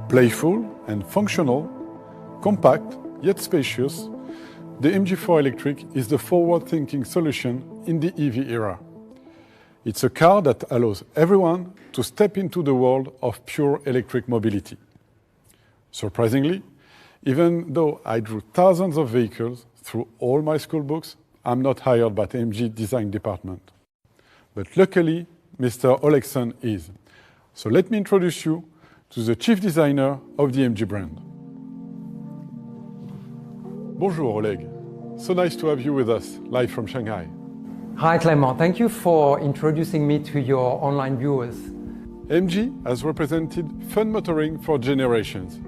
Playful and functional, compact yet spacious, the MG4 Electric is the forward-thinking solution in the EV era. It's a car that allows everyone to step into the world of pure electric mobility. Surprisingly, even though I drew thousands of vehicles through all my school books, I'm not hired by the MG design department. But luckily, Mr. Olegson is. So let me introduce you to the chief designer of the MG brand. Bonjour Oleg, so nice to have you with us, live from Shanghai. Hi Clément, thank you for introducing me to your online viewers. MG has represented fun motoring for generations.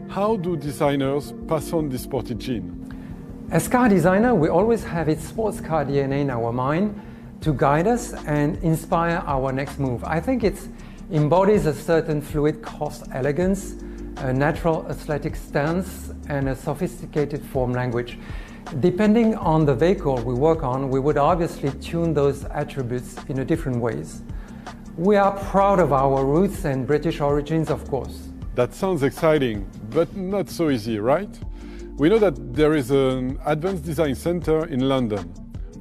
How do designers pass on this sporty gene? As car designer, we always have its sports car DNA in our mind to guide us and inspire our next move. I think it embodies a certain fluid cost elegance, a natural athletic stance, and a sophisticated form language. Depending on the vehicle we work on, we would obviously tune those attributes in a different ways. We are proud of our roots and British origins, of course. That sounds exciting, but not so easy, right? We know that there is an advanced design center in London.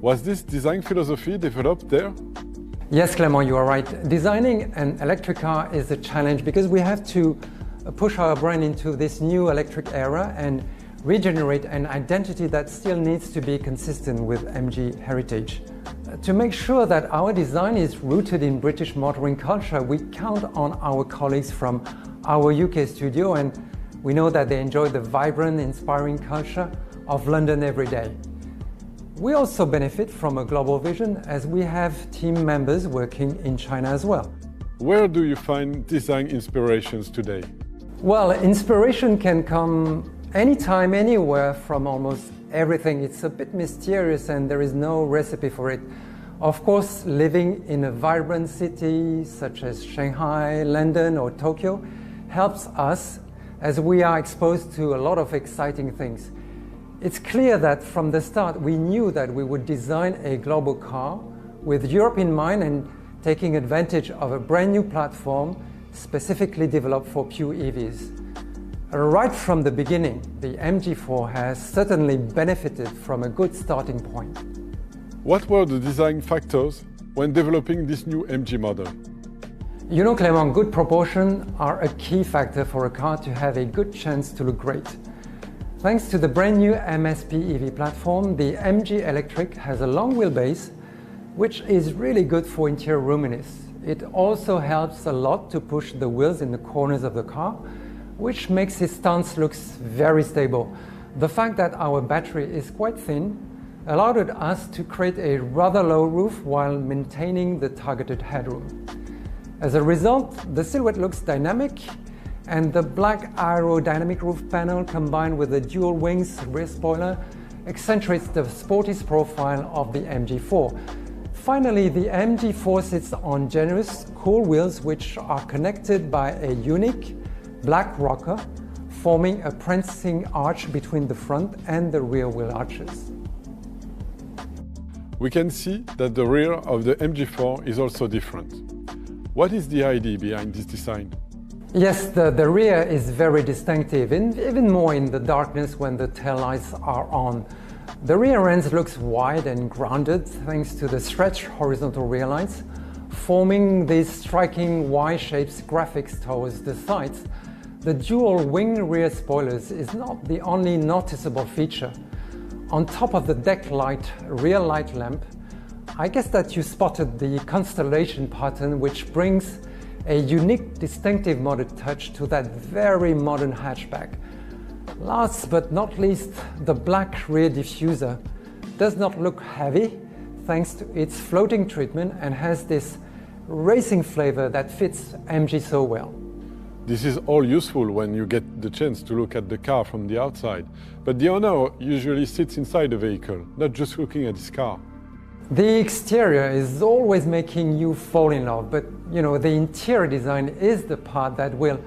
Was this design philosophy developed there? Yes, Clément, you are right. Designing an electric car is a challenge because we have to push our brand into this new electric era and regenerate an identity that still needs to be consistent with MG heritage. To make sure that our design is rooted in British motoring culture, we count on our colleagues from our UK studio, and we know that they enjoy the vibrant, inspiring culture of London every day. We also benefit from a global vision as we have team members working in China as well. Where do you find design inspirations today? Well, inspiration can come anytime, anywhere, from almost everything. It's a bit mysterious and there is no recipe for it. Of course, living in a vibrant city such as Shanghai, London or Tokyo helps us as we are exposed to a lot of exciting things. It's clear that from the start we knew that we would design a global car with Europe in mind and taking advantage of a brand new platform specifically developed for pure EVs. Right from the beginning, the MG4 has certainly benefited from a good starting point. What were the design factors when developing this new MG model? You know, Clément, good proportions are a key factor for a car to have a good chance to look great. Thanks to the brand new MSP EV platform, the MG Electric has a long wheelbase, which is really good for interior roominess. It also helps a lot to push the wheels in the corners of the car, which makes its stance looks very stable. The fact that our battery is quite thin allowed us to create a rather low roof while maintaining the targeted headroom. As a result, the silhouette looks dynamic, and the black aerodynamic roof panel combined with the dual wings rear spoiler accentuates the sporty profile of the MG4. Finally, the MG4 sits on generous, cool wheels which are connected by a unique black rocker, forming a prancing arch between the front and the rear wheel arches. We can see that the rear of the MG4 is also different. What is the idea behind this design? Yes, the rear is very distinctive, and even more in the darkness when the taillights are on. The rear end looks wide and grounded thanks to the stretched horizontal rear lights, forming these striking Y-shaped graphics towards the sides. The dual wing rear spoilers is not the only noticeable feature. On top of the deck light rear light lamp, I guess that you spotted the constellation pattern, which brings a unique, distinctive modern touch to that very modern hatchback. Last but not least, the black rear diffuser does not look heavy thanks to its floating treatment and has this racing flavor that fits MG so well. This is all useful when you get the chance to look at the car from the outside, but the owner usually sits inside the vehicle, not just looking at his car. The exterior is always making you fall in love, but you know, the interior design is the part that will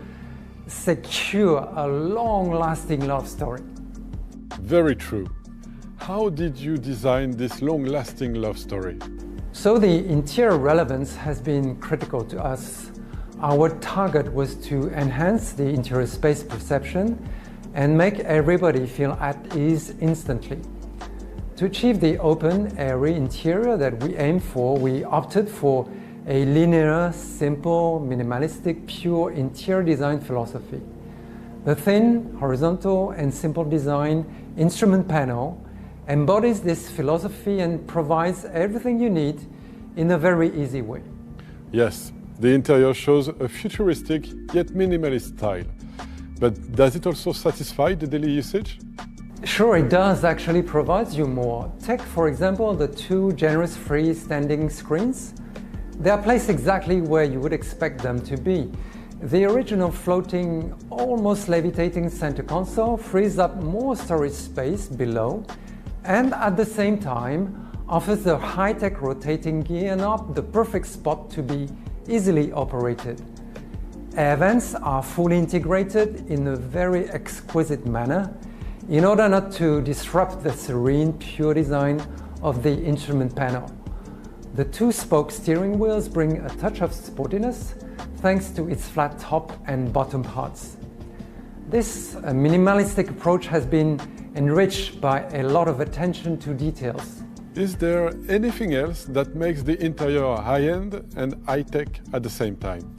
secure a long-lasting love story. Very true. How did you design this long-lasting love story? So the interior relevance has been critical to us. Our target was to enhance the interior space perception and make everybody feel at ease instantly. To achieve the open, airy interior that we aimed for, we opted for a linear, simple, minimalistic, pure interior design philosophy. The thin, horizontal, and simple design instrument panel embodies this philosophy and provides everything you need in a very easy way. Yes, the interior shows a futuristic yet minimalist style. But does it also satisfy the daily usage? Sure, it does actually provide you more. Take, for example, the two generous freestanding screens. They are placed exactly where you would expect them to be. The original floating, almost levitating center console frees up more storage space below and at the same time offers the high-tech rotating gear knob, the perfect spot to be easily operated. Air vents are fully integrated in a very exquisite manner in order not to disrupt the serene, pure design of the instrument panel. The two-spoke steering wheels bring a touch of sportiness thanks to its flat top and bottom parts. This minimalistic approach has been enriched by a lot of attention to details. Is there anything else that makes the interior high-end and high-tech at the same time?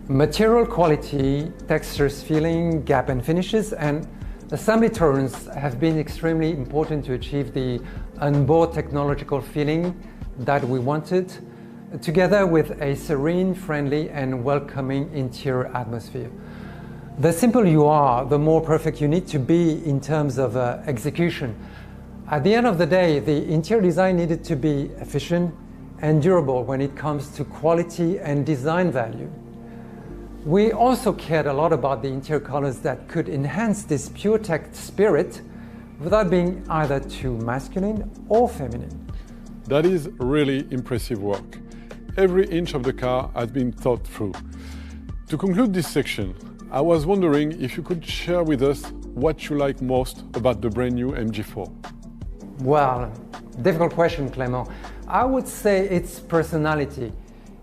Material quality, textures, feeling, gap and finishes, and assembly tolerance have been extremely important to achieve the onboard technological feeling that we wanted, together with a serene, friendly and welcoming interior atmosphere. The simpler you are, the more perfect you need to be in terms of execution. At the end of the day, the interior design needed to be efficient and durable when it comes to quality and design value. We also cared a lot about the interior colors that could enhance this pure tech spirit without being either too masculine or feminine. That is really impressive work. Every inch of the car has been thought through. To conclude this section, I was wondering if you could share with us what you like most about the brand new MG4. Well, difficult question, Clément. I would say its personality.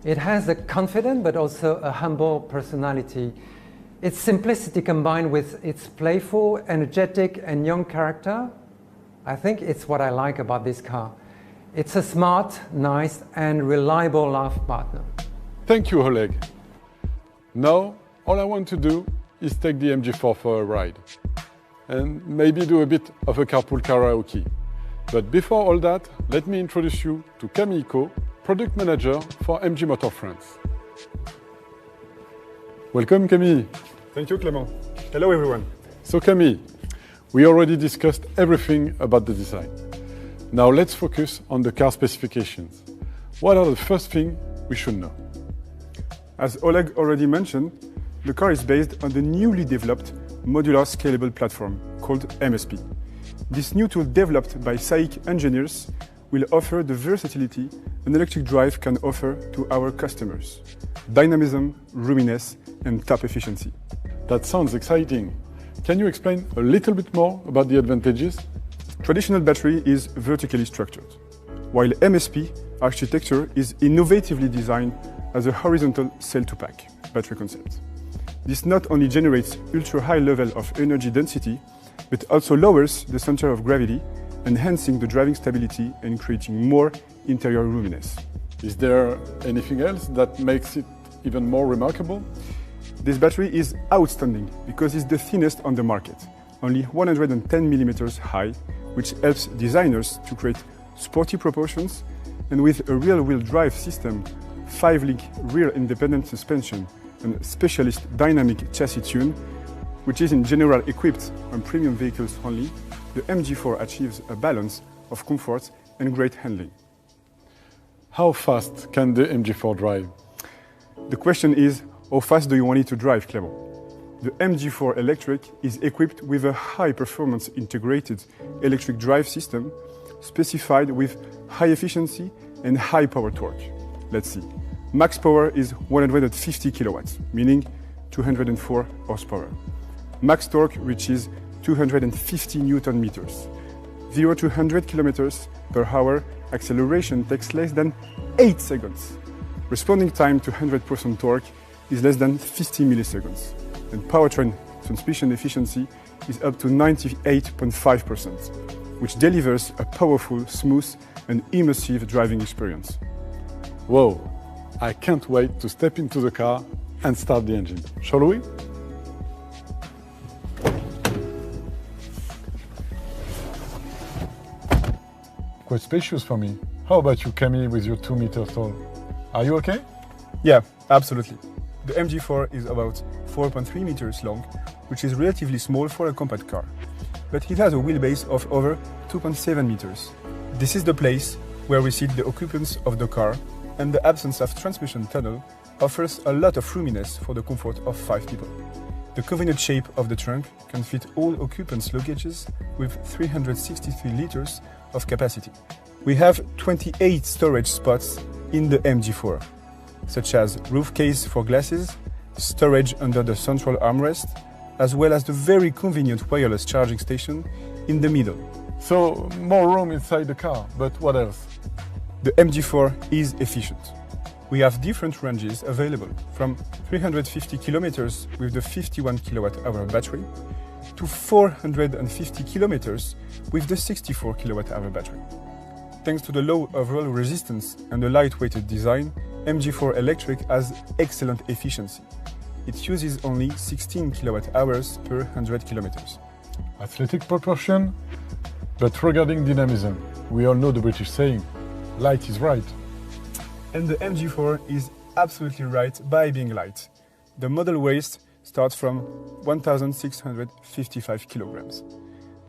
It has a confident but also a humble personality. Its simplicity combined with its playful, energetic and young character, I think it's what I like about this car. It's a smart, nice and reliable life partner. Thank you, Oleg. Now, all I want to do is take the MG4 for a ride and maybe do a bit of a carpool karaoke. But before all that, let me introduce you to Camille Co, Product Manager for MG Motor France. Welcome, Camille. Thank you, Clément. Hello, everyone. So, Camille, we already discussed everything about the design. Now let's focus on the car specifications. What are the first things we should know? As Oleg already mentioned, the car is based on the newly developed Modular Scalable Platform called MSP. This new tool developed by SAIC engineers will offer the versatility an electric drive can offer to our customers: dynamism, roominess, and top efficiency. That sounds exciting. Can you explain a little bit more about the advantages? Traditional battery is vertically structured, while MSP architecture is innovatively designed as a horizontal cell-to-pack battery concept. This not only generates ultra-high level of energy density, but also lowers the center of gravity, enhancing the driving stability and creating more interior roominess. Is there anything else that makes it even more remarkable? This battery is outstanding because it's the thinnest on the market, only 110 millimeters high, which helps designers to create sporty proportions, and with a rear-wheel drive system, 5-link rear independent suspension, and specialist dynamic chassis tune, which is in general equipped on premium vehicles only, the MG4 achieves a balance of comfort and great handling. How fast can the MG4 drive? The question is, how fast do you want it to drive, Clément? The MG4 Electric is equipped with a high-performance integrated electric drive system specified with high efficiency and high power torque. Let's see. Max power is 150 kilowatts, meaning 204 horsepower. Max torque reaches 250 Newton meters. 0 to 100 kilometers per hour acceleration takes less than 8 seconds. Responding time to 100% torque is less than 50 milliseconds, and powertrain transmission efficiency is up to 98.5%, which delivers a powerful, smooth, and immersive driving experience. Whoa, I can't wait to step into the car and start the engine. Shall we? Quite spacious for me. How about you, Camille, with your 2 meters tall? Are you okay? Yeah, absolutely. The MG4 is about 4.3 meters long, which is relatively small for a compact car. But it has a wheelbase of over 2.7 meters. This is the place where we sit the occupants of the car, and the absence of transmission tunnel offers a lot of roominess for the comfort of 5 people. The convenient shape of the trunk can fit all occupants' luggages with 363 liters of capacity. We have 28 storage spots in the MG4, such as roof case for glasses, storage under the central armrest, as well as the very convenient wireless charging station in the middle. So, more room inside the car, but what else? The MG4 is efficient. We have different ranges available, from 350 kilometers with the 51 kWh battery to 450 kilometers with the 64 kWh battery. Thanks to the low overall resistance and the lightweighted design, MG4 Electric has excellent efficiency. It uses only 16 kWh per 100 kilometers. Athletic proportion, but regarding dynamism, we all know the British saying, light is right. And the MG4 is absolutely right by being light. The model weight starts from 1,655 kilograms.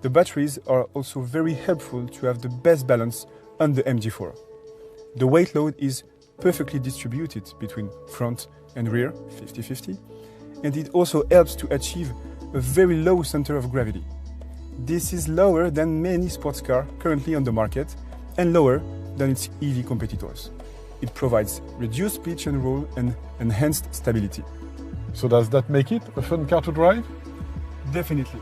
The batteries are also very helpful to have the best balance on the MG4. The weight load is perfectly distributed between front and rear, 50-50, and it also helps to achieve a very low center of gravity. This is lower than many sports cars currently on the market and lower than its EV competitors. It provides reduced pitch and roll and enhanced stability. So does that make it a fun car to drive? Definitely.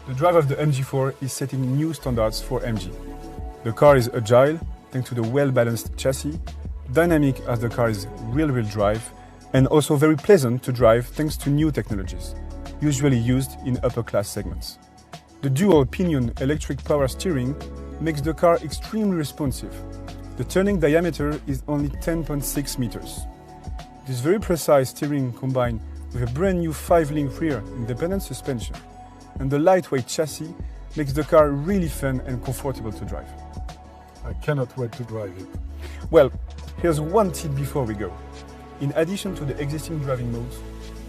The drive of the MG4 is setting new standards for MG. The car is agile thanks to the well-balanced chassis, dynamic as the car is rear-wheel drive, and also very pleasant to drive thanks to new technologies, usually used in upper-class segments. The dual-pinion electric power steering makes the car extremely responsive. The turning diameter is only 10.6 meters. This very precise steering combined with a brand new 5-link rear independent suspension and the lightweight chassis makes the car really fun and comfortable to drive. I cannot wait to drive it. Well, here's one tip before we go. In addition to the existing driving modes,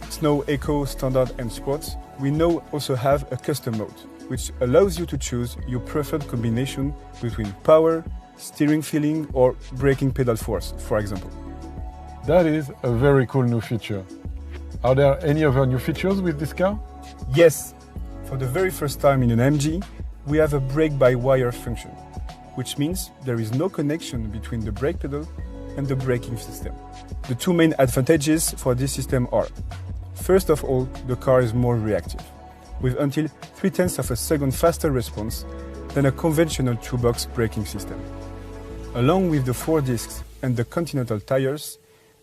Snow, Eco, Standard and Sport, we now also have a custom mode, which allows you to choose your preferred combination between power, steering feeling or braking pedal force, for example. That is a very cool new feature. Are there any other new features with this car? Yes. For the very first time in an MG, we have a brake-by-wire function, which means there is no connection between the brake pedal and the braking system. The two main advantages for this system are: first of all, the car is more reactive, with until 0.3 of a second faster response than a conventional two-box braking system. Along with the 4 discs and the Continental tires,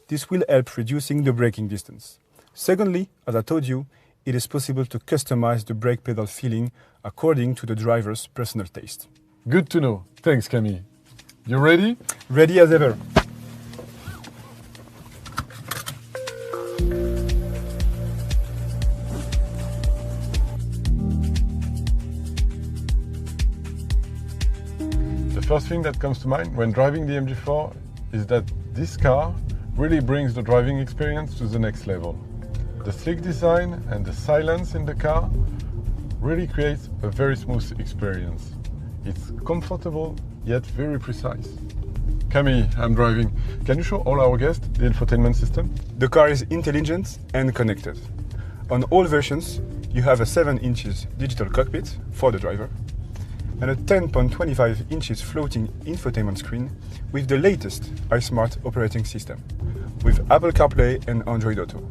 this will help reducing the braking distance. Secondly, as I told you, it is possible to customize the brake pedal feeling according to the driver's personal taste. Good to know. Thanks, Camille. You ready? Ready as ever. The first thing that comes to mind when driving the MG4 is that this car really brings the driving experience to the next level. The sleek design and the silence in the car really creates a very smooth experience. It's comfortable, yet very precise. Camille, I'm driving. Can you show all our guests the infotainment system? The car is intelligent and connected. On all versions, you have a 7 inches digital cockpit for the driver and a 10.25 inches floating infotainment screen with the latest iSmart operating system, with Apple CarPlay and Android Auto.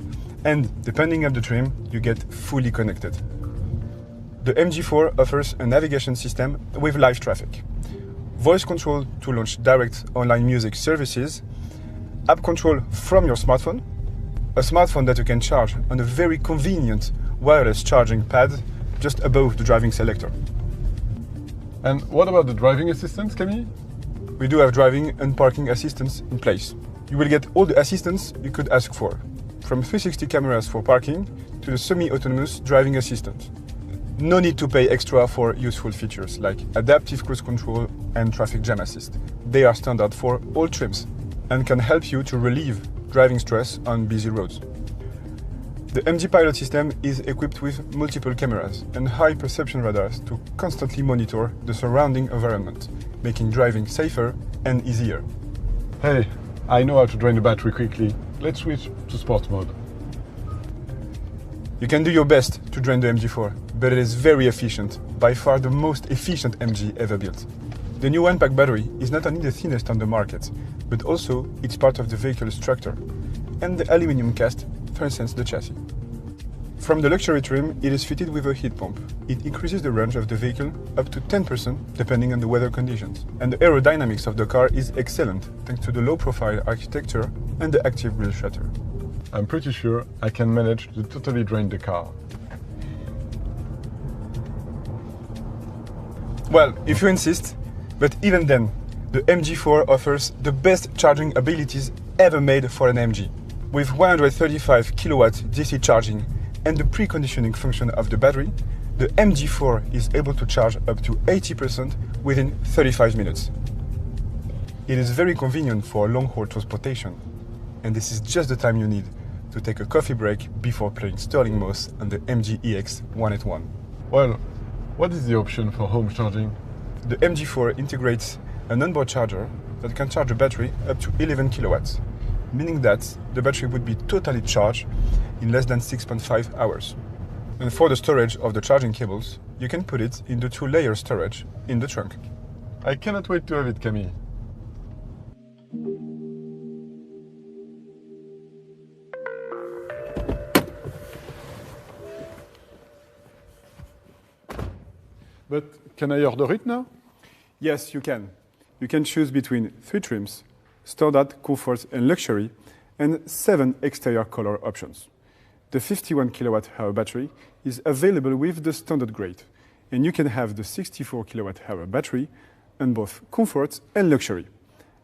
And depending on the trim, you get fully connected. The MG4 offers a navigation system with live traffic, voice control to launch direct online music services, app control from your smartphone, a smartphone that you can charge on a very convenient wireless charging pad just above the driving selector. And what about the driving assistance, Camille? We do have driving and parking assistance in place. You will get all the assistance you could ask for, from 360 cameras for parking to the semi-autonomous driving assistant. No need to pay extra for useful features like adaptive cruise control and traffic jam assist. They are standard for all trims and can help you to relieve driving stress on busy roads. The MG Pilot system is equipped with multiple cameras and high perception radars to constantly monitor the surrounding environment, making driving safer and easier. Hey, I know how to drain the battery quickly. Let's switch to sport mode. You can do your best to drain the MG4, but it is very efficient, by far the most efficient MG ever built. The new one-pack battery is not only the thinnest on the market, but also it's part of the vehicle structure, and the aluminum cast transcends the chassis. From the luxury trim, it is fitted with a heat pump. It increases the range of the vehicle up to 10% depending on the weather conditions. And the aerodynamics of the car is excellent thanks to the low-profile architecture and the active grille shutter. I'm pretty sure I can manage to totally drain the car. Well, if you insist, but even then, the MG4 offers the best charging abilities ever made for an MG. With 135 kilowatt DC charging and the preconditioning function of the battery, the MG4 is able to charge up to 80% within 35 minutes. It is very convenient for long-haul transportation, and this is just the time you need to take a coffee break before playing Sterling Moss on the MG EX 181. Well, what is the option for home charging? The MG4 integrates an onboard charger that can charge a battery up to 11 kilowatts, meaning that the battery would be totally charged in less than 6.5 hours. And for the storage of the charging cables, you can put it in the 2-layer storage in the trunk. I cannot wait to have it, Camille. But can I order it now? Yes, you can. You can choose between 3 trims, standard, comfort and luxury, and 7 exterior color options. The 51 kWh battery is available with the standard grade, and you can have the 64 kWh battery in both comfort and luxury.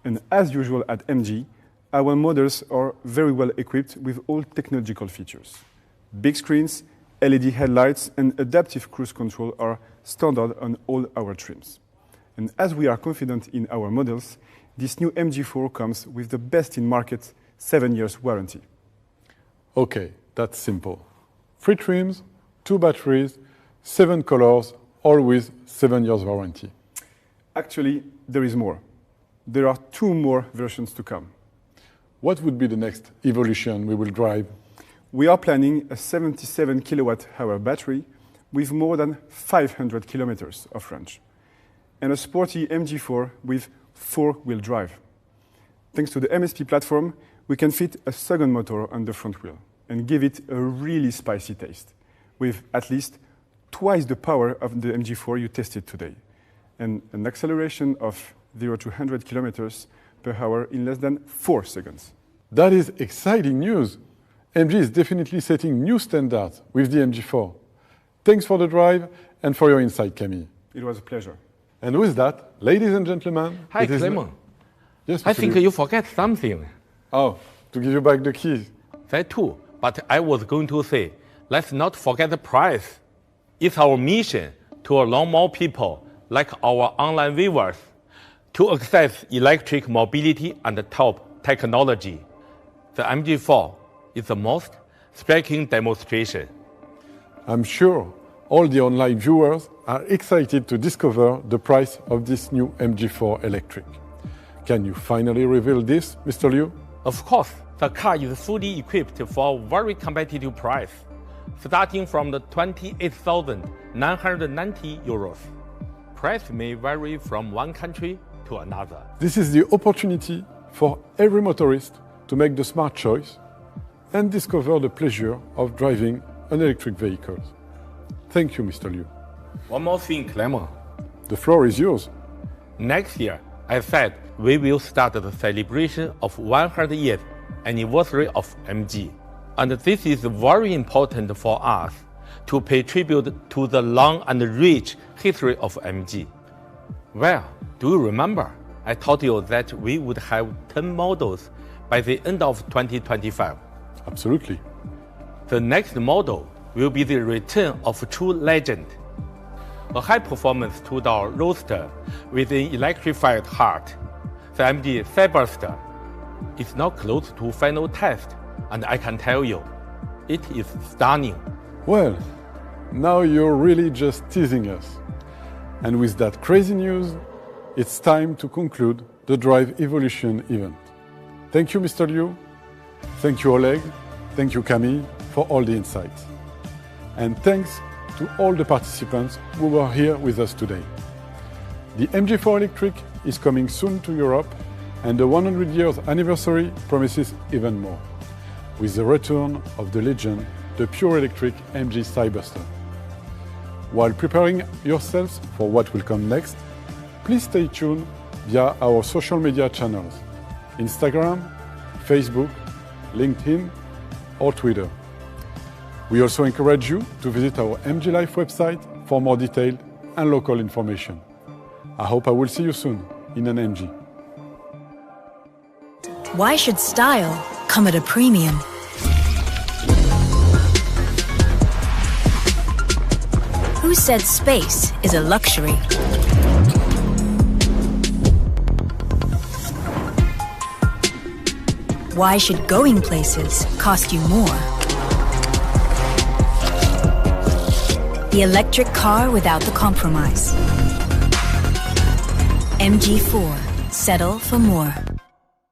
And as usual at MG, our models are very well equipped with all technological features. Big screens, LED headlights, and adaptive cruise control are standard on all our trims. And as we are confident in our models, this new MG4 comes with the best in market 7 years warranty. Okay, that's simple. 3 trims, 2 batteries, 7 colors, all with 7 years warranty. Actually, there is more. There are 2 more versions to come. What would be the next evolution we will drive? We are planning a 77 kWh battery with more than 500 kilometers of range, and a sporty MG4 with 4-wheel drive. Thanks to the MSP platform, we can fit a second motor on the front wheel and give it a really spicy taste, with at least twice the power of the MG4 you tested today, and an acceleration of 0 to 100 kilometers per hour in less than 4 seconds. That is exciting news. MG is definitely setting new standards with the MG4. Thanks for the drive and for your insight, Camille. It was a pleasure. And with that, ladies and gentlemen... Hi, Clement. Yes, I think you forget something. Oh, to give you back the keys. That too, but I was going to say, let's not forget the price. It's our mission to allow more people, like our online viewers, to access electric mobility and top technology. The MG4 is the most striking demonstration. I'm sure all the online viewers are excited to discover the price of this new MG4 Electric. Can you finally reveal this, Mr. Liu? Of course, the car is fully equipped for a very competitive price, starting from the 28,990 euros. Price may vary from one country to another. This is the opportunity for every motorist to make the smart choice and discover the pleasure of driving an electric vehicle. Thank you, Mr. Liu. One more thing, Clement. The floor is yours. Next year, I said we will start the celebration of 100 years anniversary of MG. And this is very important for us to pay tribute to the long and rich history of MG. Well, do you remember? I told you that we would have 10 models by the end of 2025. Absolutely. The next model will be the return of a true legend. A high-performance two-door roadster with an electrified heart, the MG Cyberster, is now close to final test, and I can tell you, it is stunning. Well, now you're really just teasing us. And with that crazy news, it's time to conclude the Drive Evolution event. Thank you, Mr. Liu. Thank you, Oleg. Thank you, Camille, for all the insights. And thanks to all the participants who were here with us today. The MG4 Electric is coming soon to Europe, and the 100 years anniversary promises even more, with the return of the legend, the pure electric MG Cyberster. While preparing yourselves for what will come next, please stay tuned via our social media channels, Instagram, Facebook, LinkedIn, or Twitter. We also encourage you to visit our MG Life website for more detailed and local information. I hope I will see you soon in an MG. Why should style come at a premium? Who said space is a luxury? Why should going places cost you more? The electric car without the compromise. MG4, settle for more.